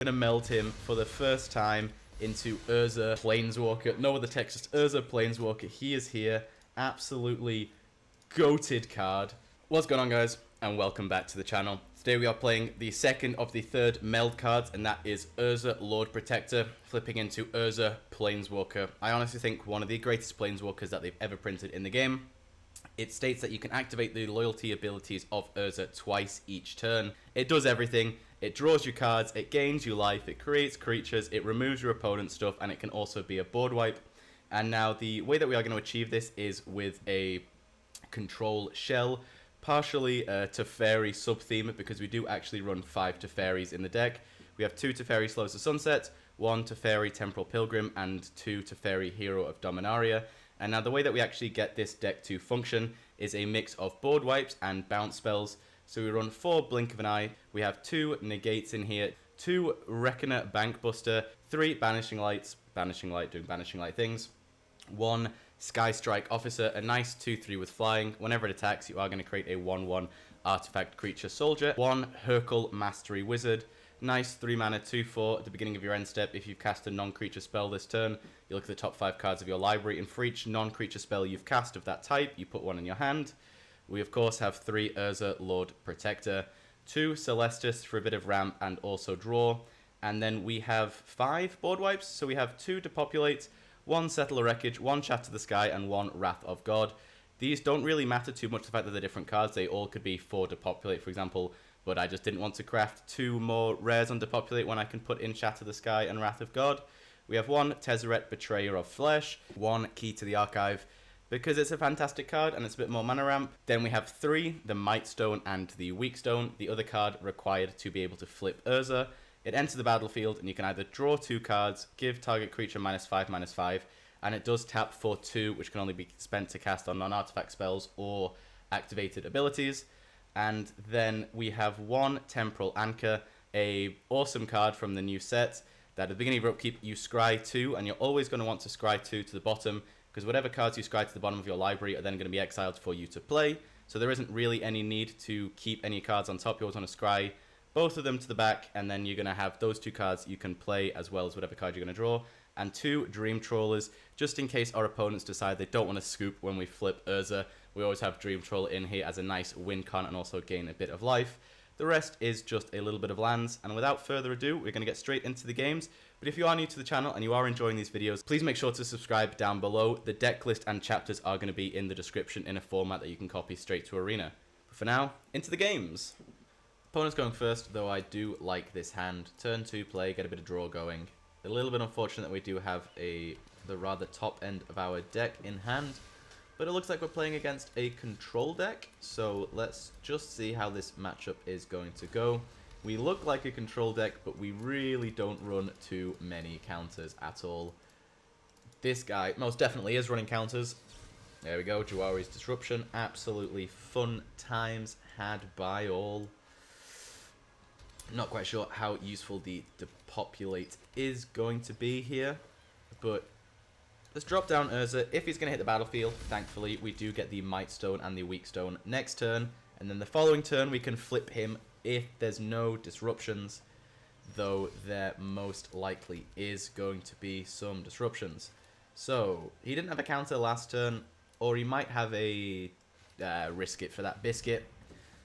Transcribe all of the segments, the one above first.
Gonna meld him for the first time into Urza Planeswalker. No other text, just Urza Planeswalker. He is here. Absolutely goated card. What's going on, guys? And welcome back to the channel. Today we are playing the second of the third meld cards, and that is Urza Lord Protector, flipping into Urza Planeswalker. I honestly think one of the greatest Planeswalkers that they've ever printed in the game. It states that you can activate the loyalty abilities of Urza twice each turn. It does everything. It draws you cards, it gains you life, it creates creatures, it removes your opponent's stuff, and it can also be a board wipe. And now the way that we are going to achieve this is with a control shell, partially Teferi sub-theme, because we do actually run 5 Teferis in the deck. We have 2 Teferi Slows to Sunset, 1 Teferi Temporal Pilgrim, and 2 Teferi Hero of Dominaria. And now the way that we actually get this deck to function is a mix of board wipes and bounce spells. So we run 4 Blink of an Eye, we have 2 Negates in here, 2 Reckoner Bankbuster, 3 Banishing Lights, Banishing Light doing Banishing Light things, 1 Skystrike Officer, a nice 2/3 with flying. Whenever it attacks, you are going to create a 1/1 artifact creature soldier. 1 Hurkyl Mastery Wizard, nice 3 mana 2/4 at the beginning of your end step. If you've cast a non-creature spell this turn, you look at the top 5 cards of your library, and for each non-creature spell you've cast of that type, you put 1 in your hand. We of course have 3 Urza Lord Protector, 2 Celestus for a bit of ramp and also draw, and then we have 5 board wipes. So we have 2 Depopulate, 1 Settle the Wreckage, 1 Shatter the Sky, and 1 Wrath of God. These don't really matter too much, the fact that they're different cards. They all could be for Depopulate, for example, but I just didn't want to craft 2 more rares on Depopulate when I can put in Shatter the Sky and Wrath of God. We have 1 Tezzeret Betrayer of Flesh, 1 Key to the Archive, because it's a fantastic card and it's a bit more mana ramp. Then we have 3, the Mightstone and the Weakstone, the other card required to be able to flip Urza. It enters the battlefield and you can either draw 2 cards, give target creature -5/-5, and it does tap for 2, which can only be spent to cast on non-artifact spells or activated abilities. And then we have 1 Temporal Anchor, a awesome card from the new set, that at the beginning of your upkeep you scry 2, and you're always going to want to scry 2 to the bottom, because whatever cards you scry to the bottom of your library are then going to be exiled for you to play. So there isn't really any need to keep any cards on top. You always want to scry both of them to the back, and then you're going to have those 2 cards you can play as well as whatever card you're going to draw. And 2 Dream Trawlers, just in case our opponents decide they don't want to scoop when we flip Urza. We always have Dream Trawler in here as a nice win con and also gain a bit of life. The rest is just a little bit of lands, and without further ado, we're going to get straight into the games. But if you are new to the channel and you are enjoying these videos, please make sure to subscribe down below. The deck list and chapters are going to be in the description in a format that you can copy straight to Arena. But for now, into the games. Opponent's going first, though I do like this hand. Turn 2 play, get a bit of draw going. A little bit unfortunate that we do have the rather top end of our deck in hand, but it looks like we're playing against a control deck, so let's just see how this matchup is going to go. We look like a control deck, but we really don't run too many counters at all. This guy most definitely is running counters. There we go, Jawari's Disruption. Absolutely fun times had by all. Not quite sure how useful the Depopulate is going to be here, but let's drop down Urza. If he's going to hit the battlefield, thankfully, we do get the Mightstone and the Weakstone next turn, and then the following turn we can flip him if there's no disruptions, though there most likely is going to be some disruptions. So, he didn't have a counter last turn, or he might have a risk it for that biscuit.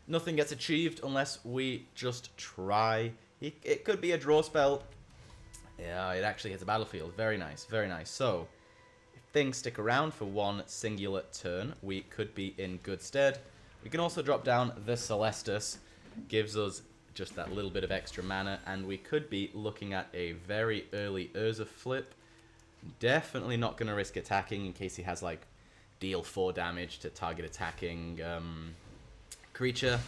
Nothing gets achieved unless we just try. It could be a draw spell. Yeah, it actually hits a battlefield. Very nice, very nice. So, if things stick around for 1 singular turn, we could be in good stead. We can also drop down the Celestus. Gives us just that little bit of extra mana, and we could be looking at a very early Urza flip. Definitely not going to risk attacking in case he has, like, deal 4 damage to target attacking creature,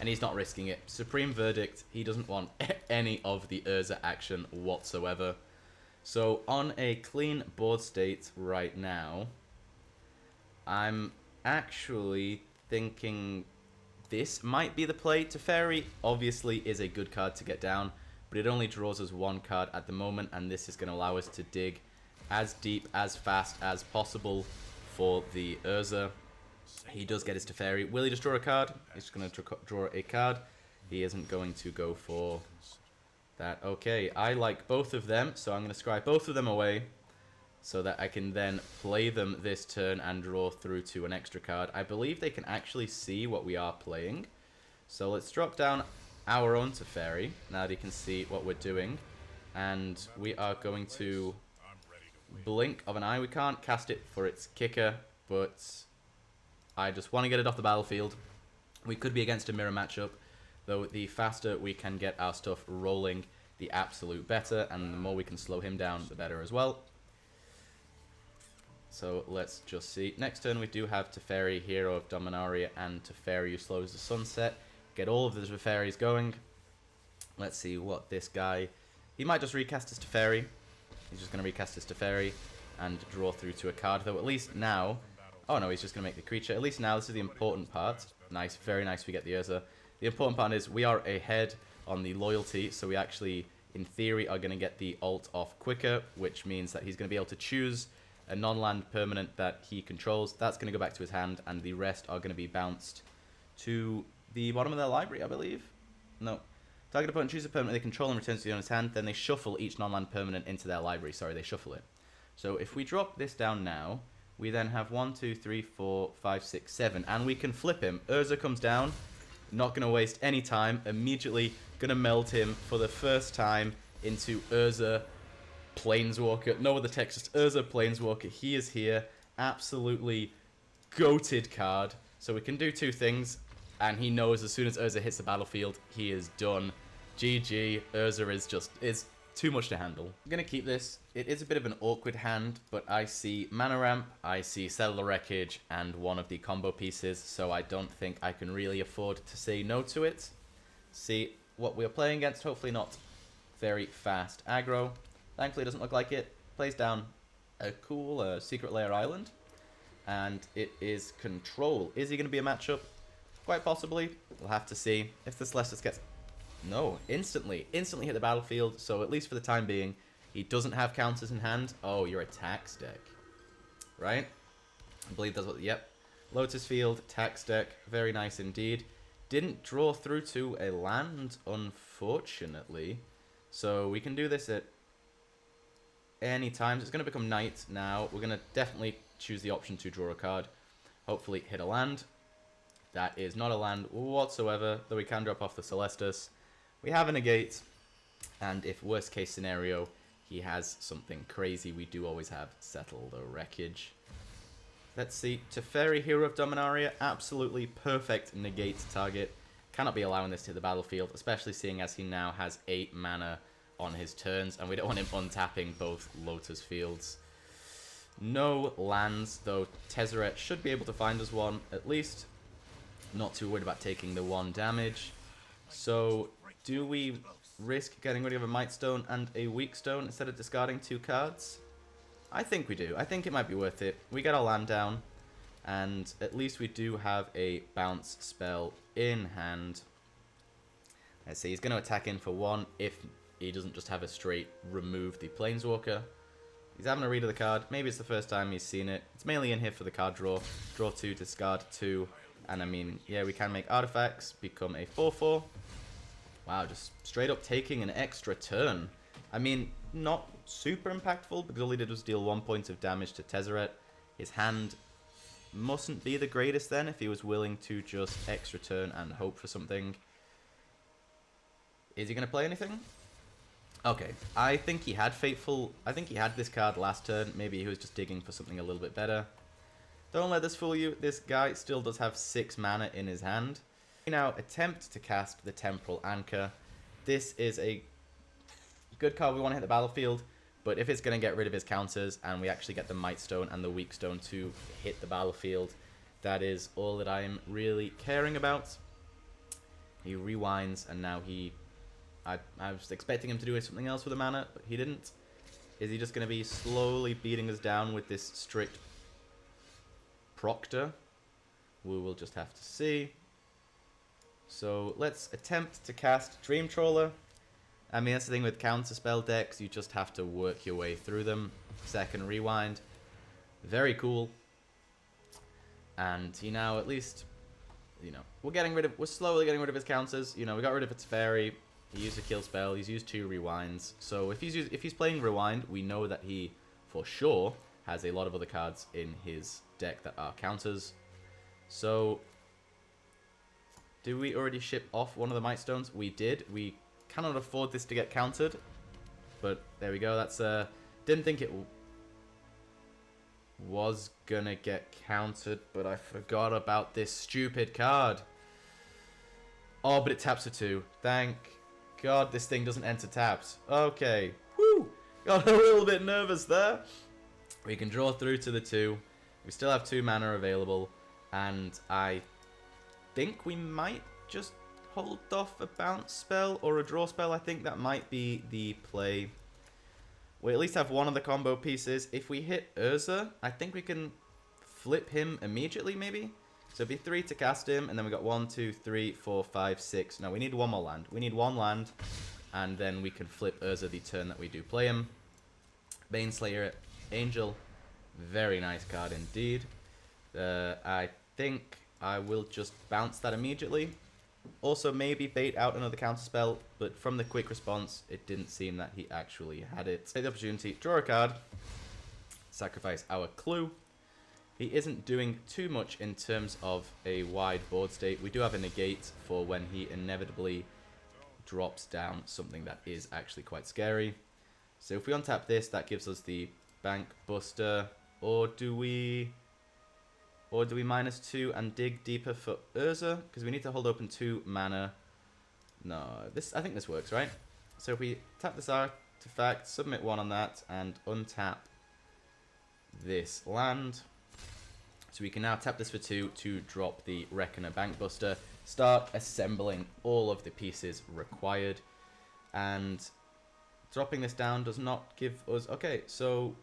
and he's not risking it. Supreme Verdict, he doesn't want any of the Urza action whatsoever. So on a clean board state right now, I'm actually thinking this might be the play. Teferi obviously is a good card to get down, but it only draws us 1 card at the moment, and this is going to allow us to dig as deep, as fast as possible for the Urza. He does get his Teferi. Will he just draw a card? He's just going to draw a card. He isn't going to go for Okay, I like both of them, so I'm going to scry both of them away so that I can then play them this turn and draw through to an extra card. I believe they can actually see what we are playing. So let's drop down our own Teferi, now that he can see what we're doing. And we are going to blink of an eye. We can't cast it for its kicker, but I just want to get it off the battlefield. We could be against a mirror matchup, though the faster we can get our stuff rolling, the absolute better, and the more we can slow him down, the better as well. So let's just see. Next turn we do have Teferi, Hero of Dominaria, and Teferi who slows the sunset. Get all of the Teferis going. Let's see what this guy... He might just recast his Teferi. He's just going to recast his Teferi and draw through to a card, though at least now... Oh no, he's just going to make the creature. At least now this is the important part. Nice, very nice we get the Urza. The important part is we are ahead on the loyalty, so we actually, in theory, are going to get the ult off quicker, which means that he's going to be able to choose a non-land permanent that he controls. That's going to go back to his hand, and the rest are going to be bounced to the bottom of their library, I believe. No. Target opponent chooses a permanent they control and returns to the owner's hand, then they shuffle each non-land permanent into their library. Sorry, they shuffle it. So if we drop this down now, we then have 1, 2, 3, 4, 5, 6, 7, and we can flip him. Urza comes down, not going to waste any time, immediately going to meld him for the first time into Urza Planeswalker. No other text, just Urza Planeswalker. He is here. Absolutely goated card. So we can do two things, and he knows as soon as Urza hits the battlefield, he is done. GG. Urza is too much to handle. I'm going to keep this. It is a bit of an awkward hand, but I see Mana Ramp, I see Settle the Wreckage, and one of the combo pieces, so I don't think I can really afford to say no to it. See what we're playing against. Hopefully not very fast aggro. Thankfully, it doesn't look like it. Plays down a cool Secret Lair Island. And it is Control. Is he going to be a matchup? Quite possibly. We'll have to see. If the Celestus gets... No, instantly hit the battlefield. So at least for the time being, he doesn't have counters in hand. Oh, your attacks deck. Right? I believe that's what... Yep. Lotus Field, tax deck. Very nice indeed. Didn't draw through to a land, unfortunately. So we can do this at any time. It's going to become night now. We're going to definitely choose the option to draw a card. Hopefully hit a land. That is not a land whatsoever, though we can drop off the Celestus. We have a Negate, and if worst case scenario, he has something crazy, we do always have Settle the Wreckage. Let's see. Teferi, Hero of Dominaria, absolutely perfect Negate target. Cannot be allowing this to the battlefield, especially seeing as he now has 8 mana on his turns, and we don't want him untapping both Lotus Fields. No lands, though Tezzeret should be able to find us one, at least. Not too worried about taking the 1 damage. So, do we risk getting rid of a Mightstone and a Weakstone instead of discarding 2 cards? I think we do. I think it might be worth it. We get our land down, and at least we do have a bounce spell in hand. Let's see, he's going to attack in for 1 if he doesn't just have a straight remove the Planeswalker. He's having a read of the card. Maybe it's the first time he's seen it. It's mainly in here for the card draw. Draw 2, discard 2. And I mean, yeah, we can make artifacts, become a 4/4. Wow, just straight up taking an extra turn. I mean, not super impactful, because all he did was deal 1 point of damage to Tezzeret. His hand mustn't be the greatest then, if he was willing to just extra turn and hope for something. Is he going to play anything? Okay, I think he had Fateful. I think he had this card last turn. Maybe he was just digging for something a little bit better. Don't let this fool you. This guy still does have 6 mana in his hand. We now attempt to cast the Temporal Anchor. This is a good card we want to hit the battlefield, but if it's going to get rid of his counters and we actually get the Mightstone and the Weakstone to hit the battlefield, that is all that I am really caring about. He rewinds, and now I was expecting him to do something else with the mana, but he didn't. Is he just going to be slowly beating us down with this strict Proctor? We will just have to see. So let's attempt to cast Dream Trawler. I mean, that's the thing with counterspell decks, you just have to work your way through them. Second rewind. Very cool. And he now at least, we're slowly getting rid of his counters. We got rid of a Teferi. He used a kill spell. He's used 2 rewinds. So if he's playing rewind, we know that he for sure has a lot of other cards in his deck that are counters. So do we already ship off one of the Mightstones? We did. We cannot afford this to get countered. But there we go. That's didn't think it was gonna get countered, but I forgot about this stupid card. Oh, but it taps for 2. Thank God this thing doesn't enter taps. Okay. Woo! Got a little bit nervous there. We can draw through to the 2. We still have 2 mana available. And I think we might just hold off a bounce spell or a draw spell. I think that might be the play. We at least have one of the combo pieces. If we hit Urza, I think we can flip him immediately, maybe? So it'd be 3 to cast him, and then we got 1, 2, 3, 4, 5, 6. No, we need 1 more land. We need 1 land, and then we can flip Urza the turn that we do play him. Baneslayer Angel, very nice card indeed. I think I will just bounce that immediately. Also, maybe bait out another counterspell, but from the quick response, it didn't seem that he actually had it. Take the opportunity, draw a card, sacrifice our clue. He isn't doing too much in terms of a wide board state. We do have a negate for when he inevitably drops down something that is actually quite scary. So if we untap this, that gives us the Bankbuster, or do we -2 and dig deeper for Urza? Because we need to hold open 2 mana. No, I think this works, right? So if we tap this artifact, submit 1 on that, and untap this land. So we can now tap this for 2 to drop the Reckoner Bankbuster, start assembling all of the pieces required, and dropping this down does not give us... Okay, so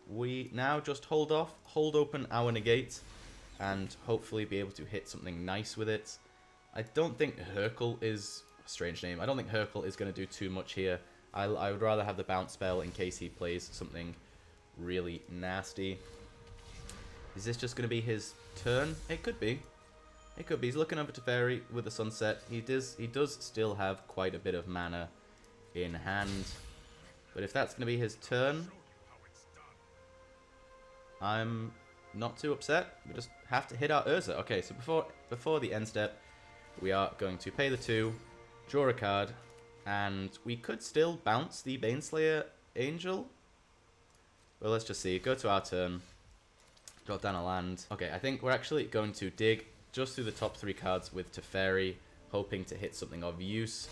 we now just hold off, hold open our negate, and hopefully be able to hit something nice with it. I don't think Hurkyl is... Strange name. I don't think Hurkyl is going to do too much here. I would rather have the bounce spell in case he plays something really nasty. Is this just going to be his turn? It could be. It could be. He's looking over Teferi with the sunset. He does still have quite a bit of mana in hand. But if that's going to be his turn, I'm not too upset. We just have to hit our Urza. Okay, so before the end step, we are going to pay the 2, draw a card, and we could still bounce the Baneslayer Angel. Well, let's just see. Go to our turn. Drop down a land. Okay, I think we're actually going to dig just through the top 3 cards with Teferi, hoping to hit something of use.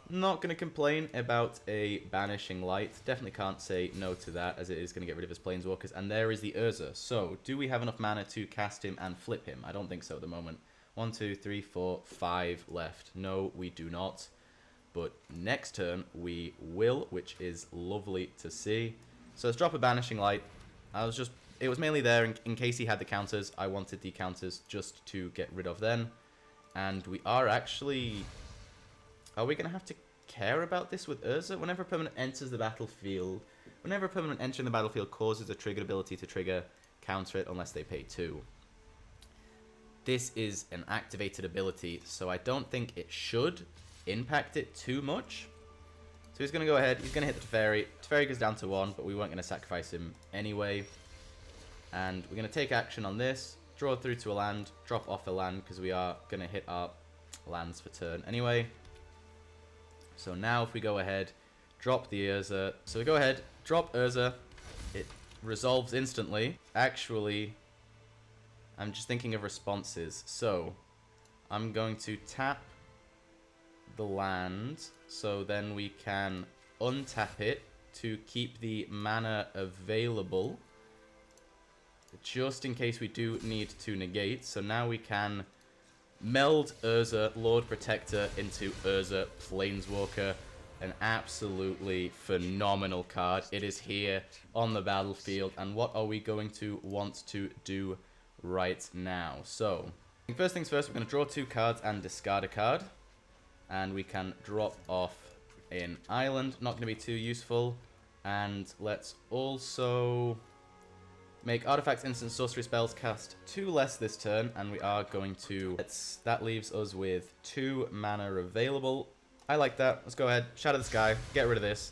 Not going to complain about a Banishing Light. Definitely can't say no to that, as it is going to get rid of his Planeswalkers. And there is the Urza. So, do we have enough mana to cast him and flip him? I don't think so at the moment. 1, 2, 3, 4, 5 left. No, we do not. But next turn, we will, which is lovely to see. So, let's drop a Banishing Light. It was mainly there in case he had the counters. I wanted the counters just to get rid of them. And we are actually... Are we going to have to care about this with Urza? Whenever a permanent enters the battlefield... Whenever a permanent entering the battlefield causes a triggered ability to trigger, counter it unless they pay 2. This is an activated ability, so I don't think it should impact it too much. So he's going to go ahead. He's going to hit the Teferi. Teferi goes down to 1, but we weren't going to sacrifice him anyway. And we're going to take action on this, draw through to a land, drop off a land, because we are going to hit our lands for turn anyway. So now if we go ahead, drop the Urza. So we go ahead, drop Urza. It resolves instantly. Actually, I'm just thinking of responses. So I'm going to tap the land, so then we can untap it to keep the mana available, just in case we do need to negate. So now we can meld Urza Lord Protector into Urza Planeswalker. An absolutely phenomenal card. It is here on the battlefield. And what are we going to want to do right now? So, first things first, we're going to draw 2 cards and discard a card. And we can drop off an island. Not going to be too useful. And let's also... make artifacts, instant sorcery spells cast 2 less this turn, and we are going to... that leaves us with 2 mana available. I like that. Let's go ahead. Shatter the Sky. Get rid of this.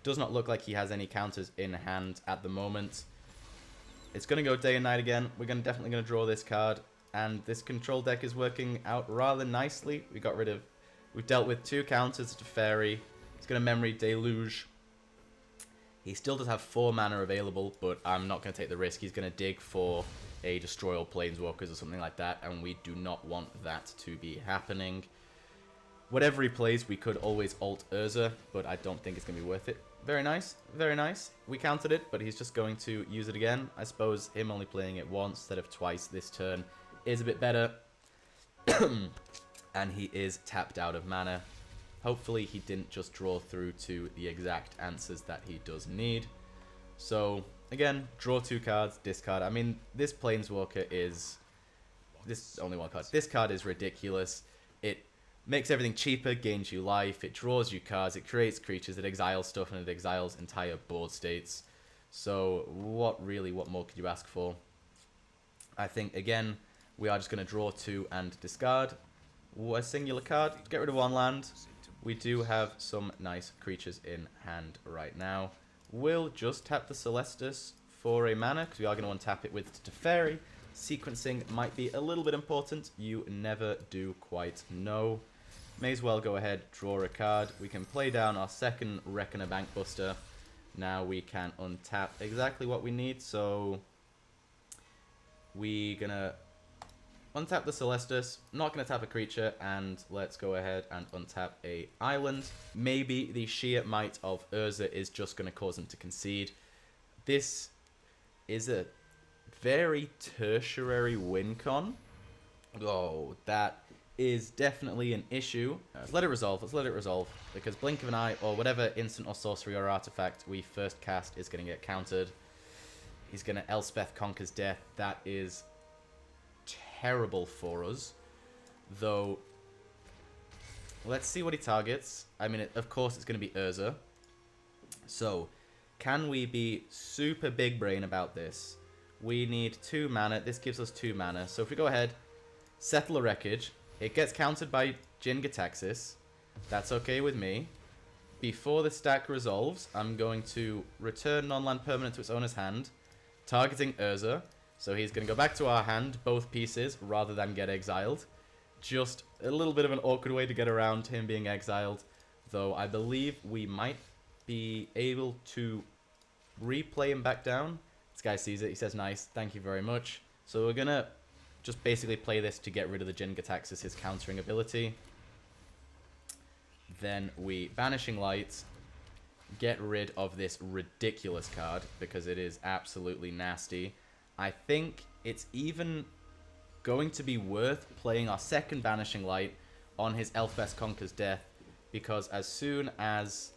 Does not look like he has any counters in hand at the moment. It's going to go day and night again. We're definitely going to draw this card. And this control deck is working out rather nicely. We've dealt with 2 counters to Teferi. He's going to Memory Deluge. He still does have 4 mana available, but I'm not going to take the risk. He's going to dig for a Destroy All Planeswalkers or something like that, and we do not want that to be happening. Whatever he plays, we could always alt Urza, but I don't think it's going to be worth it. Very nice, very nice. We countered it, but he's just going to use it again. I suppose him only playing it once instead of twice this turn is a bit better. And he is tapped out of mana. Hopefully he didn't just draw through to the exact answers that he does need. So, again, draw 2 cards, discard. I mean, this Planeswalker is... This is only 1 card. This card is ridiculous. It makes everything cheaper, gains you life, it draws you cards, it creates creatures, it exiles stuff, and it exiles entire board states. So, what more could you ask for? I think, again, we are just going to draw 2 and discard a singular card, get rid of 1 land. We do have some nice creatures in hand right now. We'll just tap the Celestus for a mana, because we are going to untap it with Teferi. Sequencing might be a little bit important. You never do quite know. May as well go ahead, draw a card. We can play down our second Reckoner Bankbuster. Now we can untap exactly what we need. So we're going to untap the Celestus. Not going to tap a creature. And let's go ahead and untap a island. Maybe the sheer might of Urza is just going to cause him to concede. This is a very tertiary win con. Oh, that is definitely an issue. Let's let it resolve. Let's let it resolve. Because Blink of an Eye, or whatever instant or sorcery or artifact we first cast, is going to get countered. He's going to Elspeth Conquers Death. That is terrible for us. Though, let's see what he targets. I mean, of course it's going to be Urza. So, can we be super big brain about this? We need 2 mana. This gives us 2 mana. So if we go ahead, Settle the Wreckage. It gets countered by Jin-Gitaxias. That's okay with me. Before the stack resolves, I'm going to return non-land permanent to its owner's hand, targeting Urza. So he's going to go back to our hand, both pieces, rather than get exiled. Just a little bit of an awkward way to get around him being exiled. Though I believe we might be able to replay him back down. This guy sees it. He says, nice. Thank you very much. So we're going to just basically play this to get rid of the Jin-Gitaxias, his countering ability. Then we Banishing Light, get rid of this ridiculous card because it is absolutely nasty. I think it's even going to be worth playing our second Banishing Light on his Elspeth Conquers Death, because as soon as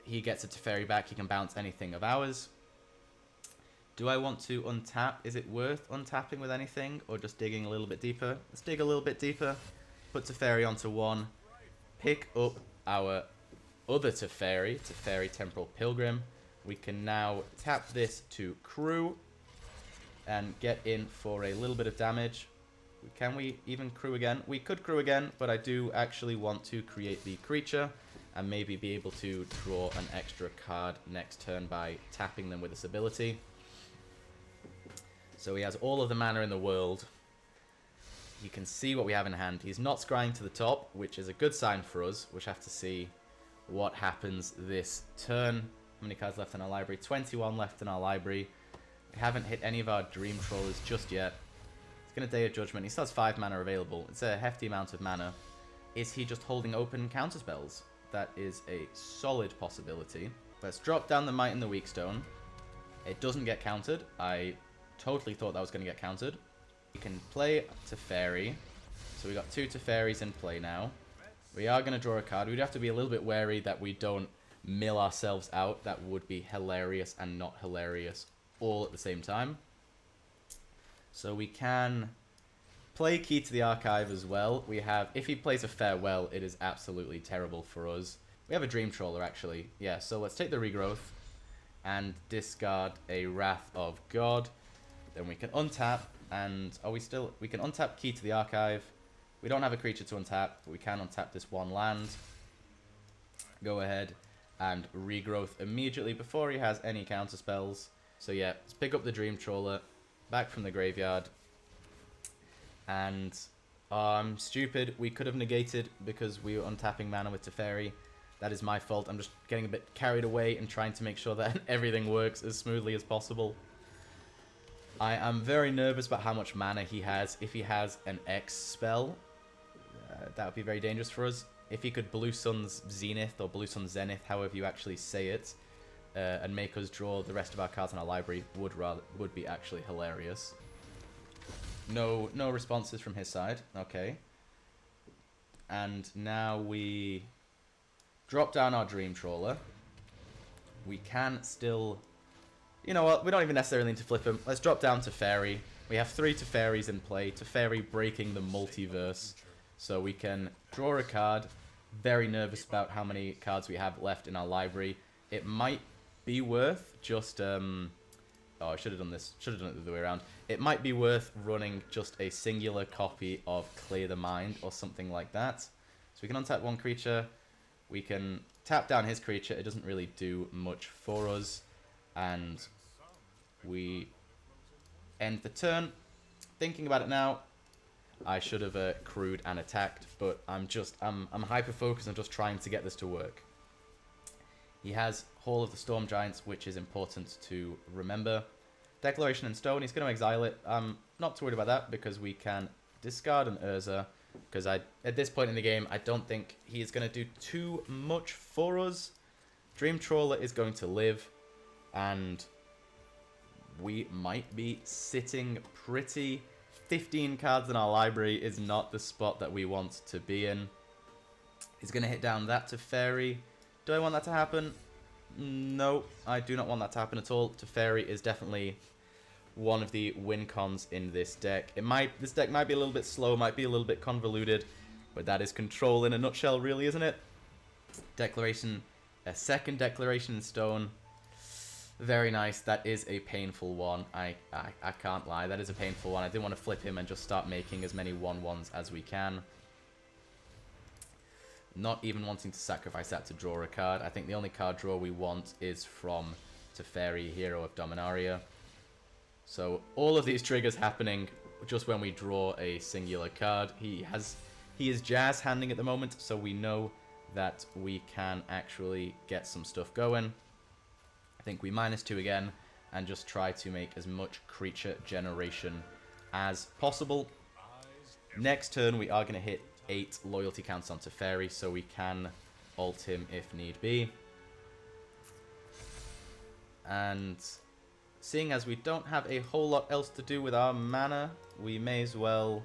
he gets a Teferi back, he can bounce anything of ours. Do I want to untap? Is it worth untapping with anything, or just digging a little bit deeper? Let's dig a little bit deeper. Put Teferi onto 1. Pick up our other Teferi, Temporal Pilgrim. We can now tap this to crew and get in for a little bit of damage. Can we even crew again? We could crew again, but I do actually want to create the creature and maybe be able to draw an extra card next turn by tapping them with this ability. So he has all of the mana in the world. You can see what we have in hand. He's not scrying to the top, which is a good sign for us. We'll have to see what happens this turn. How many cards left in our library? 21 left in our library. We haven't hit any of our Dream Trawlers just yet. He's going to Day of Judgment. He still has 5 mana available. It's a hefty amount of mana. Is he just holding open counterspells? That is a solid possibility. Let's drop down the Might and the Weakstone. It doesn't get countered. I totally thought that was going to get countered. We can play Teferi. So we got 2 Teferis in play now. We are going to draw a card. We'd have to be a little bit wary that we don't mill ourselves out. That would be hilarious and not hilarious all at the same time. So we can play Key to the Archive as well. We have, if he plays a Farewell, it is absolutely terrible for us. We have a Dream Trawler actually. Yeah, so let's take the Regrowth and discard a Wrath of God. Then we can untap, and we can untap Key to the Archive. We don't have a creature to untap, but we can untap this 1 land. go ahead and regrowth immediately before he has any counter spells. So yeah, let's pick up the Dream Trawler back from the graveyard. And I'm stupid. We could have negated because we were untapping mana with Teferi. That is my fault. I'm just getting a bit carried away and trying to make sure that everything works as smoothly as possible. I am very nervous about how much mana he has. If he has an X spell, that would be very dangerous for us. If he could Blue Sun's Zenith or Blue Sun's Zenith, however you actually say it, and make us draw the rest of our cards in our library, would be actually hilarious. No responses from his side. Okay. And now we drop down our Dream Trawler. We can still... You know what? We don't even necessarily need to flip him. Let's drop down Teferi. We have 3 Teferis in play. Teferi breaking the multiverse. So we can draw a card. Very nervous about how many cards we have left in our library. It might be worth just... Oh, I should have done this. Should have done it the other way around. It might be worth running just a singular copy of Clear the Mind or something like that. So we can untap one creature. We can tap down his creature. It doesn't really do much for us. And we end the turn. Thinking about it now, I should have crewed and attacked, but I'm hyper focused on just trying to get this to work. He has Hall of the Storm Giants, which is important to remember. Declaration in Stone, he's going to exile it. I'm not too worried about that because we can discard an Urza. Because at this point in the game, I don't think he is going to do too much for us. Dream Trawler is going to live, and we might be sitting pretty. 15 cards in our library is not the spot that we want to be in. He's going to hit down that Teferi. Do I want that to happen? No, I do not want that to happen at all. Teferi is definitely one of the win cons in this deck. This deck might be a little bit slow, might be a little bit convoluted, but that is Control in a nutshell, really, isn't it? Declaration, a second Declaration in Stone. Very nice. That is a painful one. I can't lie. That is a painful one. I didn't want to flip him and just start making as many 1/1s as we can. Not even wanting to sacrifice that to draw a card. I think the only card draw we want is from Teferi, Hero of Dominaria. So all of these triggers happening just when we draw a singular card. He is jazz handing at the moment, so we know that we can actually get some stuff going. I think we -2 again and just try to make as much creature generation as possible. Next turn we are going to hit 8 loyalty counts on Teferi, so we can ult him if need be. And seeing as we don't have a whole lot else to do with our mana, we may as well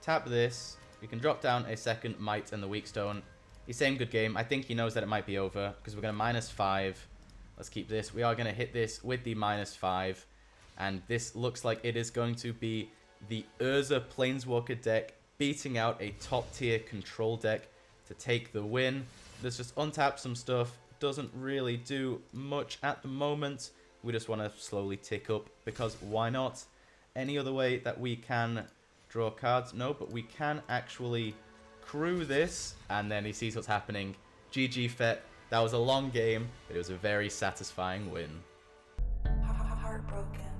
tap this. We can drop down a second Might and the Weakstone. He's saying good game. I think he knows that it might be over because we're going to -5. Let's keep this. We are going to hit this with the -5. And this looks like it is going to be the Urza Planeswalker deck beating out a top tier control deck to take the win. Let's just untap some stuff. Doesn't really do much at the moment. We just want to slowly tick up because why not? Any other way that we can draw cards? No, but we can actually crew this. And then he sees what's happening. GG Fet. That was a long game, but it was a very satisfying win. Heartbroken.